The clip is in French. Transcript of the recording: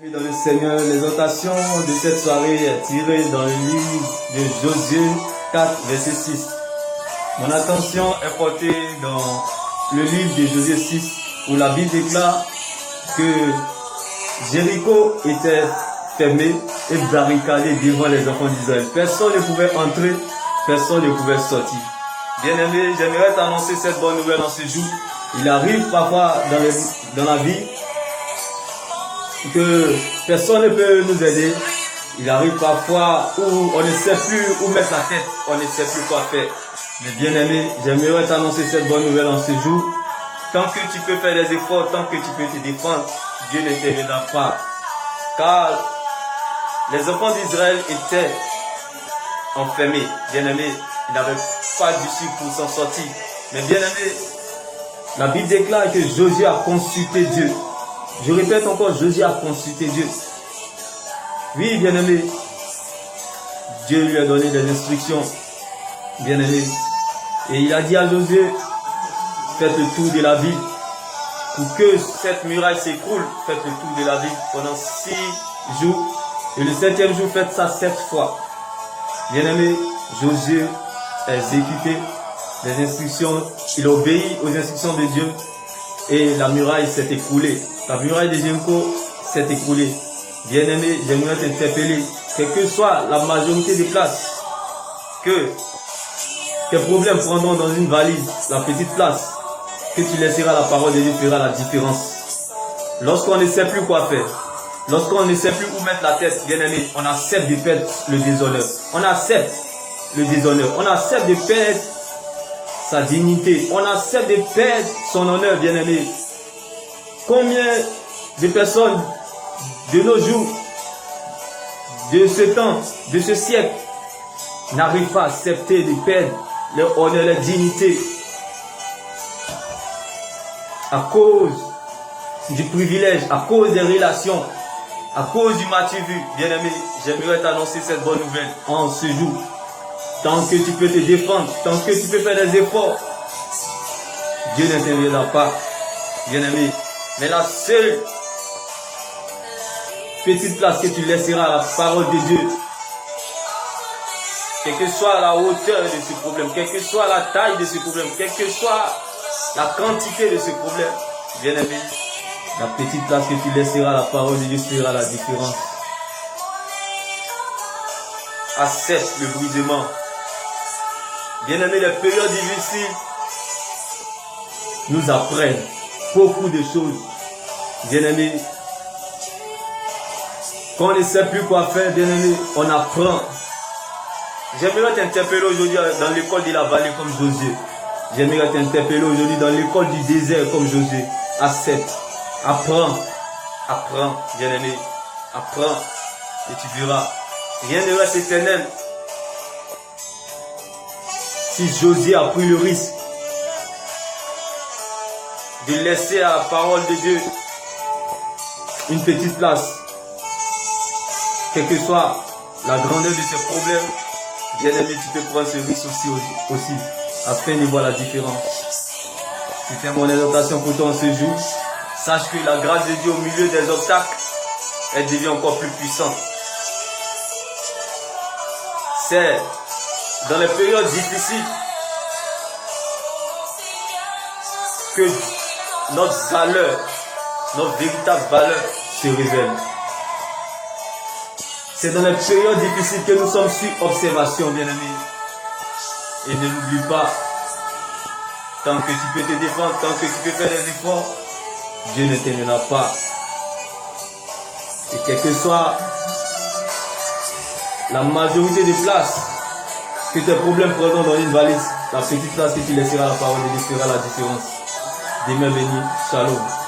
Dans le Seigneur, l'exhortation de cette soirée est tirée dans le livre de Josué 4, verset 6. Mon attention est portée dans le livre de Josué 6, où la Bible déclare que Jéricho était fermé et barricadé devant les enfants d'Israël. Personne ne pouvait entrer, personne ne pouvait sortir. Bien-aimé, j'aimerais t'annoncer cette bonne nouvelle en ce jour. Il arrive parfois dans la vie que personne ne peut nous aider. Il arrive parfois où on ne sait plus où mettre la tête, on ne sait plus quoi faire. Mais bien aimé, j'aimerais t'annoncer cette bonne nouvelle en ce jour. Tant que tu peux faire des efforts, tant que tu peux te défendre, Dieu ne t'aidera pas. Car les enfants d'Israël étaient enfermés. Bien aimé, ils n'avaient pas d'issue pour s'en sortir. Mais bien aimé, la Bible déclare que Josué a consulté Dieu. Je répète encore, Josué a consulté Dieu. Oui, bien-aimé, Dieu lui a donné des instructions, bien-aimé. Et il a dit à Josué, faites le tour de la ville. Pour que cette muraille s'écroule, faites le tour de la ville pendant 6 jours. Et le 7e jour, faites ça 7 fois. Bien-aimé, Josué a exécuté les instructions, il obéit aux instructions de Dieu. Et la muraille s'est écroulée. La muraille de Jéricho s'est écroulée. Bien-aimé, j'aimerais t'interpeller. Quelle que soit la majorité des places que tes problèmes prendront dans une valise, la petite place, que tu laisseras, la parole de Dieu fera la différence. Lorsqu'on ne sait plus quoi faire, lorsqu'on ne sait plus où mettre la tête, bien-aimé, on accepte de perdre le déshonneur. On accepte le déshonneur. On accepte de perdre sa dignité. On accepte de perdre son honneur, bien-aimé. Combien de personnes de nos jours, de ce temps, de ce siècle, n'arrivent pas à accepter de perdre leur honneur, leur dignité à cause du privilège, à cause des relations, à cause du matu vu. Bien-aimé, j'aimerais t'annoncer cette bonne nouvelle en ce jour. Tant que tu peux te défendre, tant que tu peux faire des efforts, Dieu n'interviendra pas, bien-aimé. Mais la seule petite place que tu laisseras à la parole de Dieu, quelle que soit la hauteur de ce problème, quelle que soit la taille de ce problème, quelle que soit la quantité de ce problème, bien-aimé, la petite place que tu laisseras à la parole de Dieu fera la différence. Accepte le brisement. Bien-aimé, les périodes difficiles nous apprennent beaucoup de choses. Bien-aimé, quand on ne sait plus quoi faire, bien-aimé, on apprend. J'aimerais t'interpeller aujourd'hui dans l'école de la vallée comme Josué. J'aimerais t'interpeller aujourd'hui dans l'école du désert comme Josué. Accepte, apprends, apprends, bien-aimé, apprends et tu verras. Rien ne reste éternel. Si Josué a pris le risque de laisser à la parole de Dieu une petite place, quelle que soit la grandeur de ses problèmes, bien-aimé, tu peux prendre ce risque aussi, afin de voir la différence. C'était mon exhortation pour toi en ce jour. Sache que la grâce de Dieu au milieu des obstacles, elle devient encore plus puissante. C'est dans les périodes difficiles que notre valeur, notre véritable valeur se révèle. C'est dans les périodes difficiles que nous sommes sur observation, bien-aimés. Et ne l'oublie pas, tant que tu peux te défendre, tant que tu peux faire des efforts, Dieu ne t'aimera pas. Et quelle que soit la majorité des places que tes problèmes prendront dans une valise, la petite place que tu laisseras à la parole de Dieu fera la différence. Demain béni, shalom.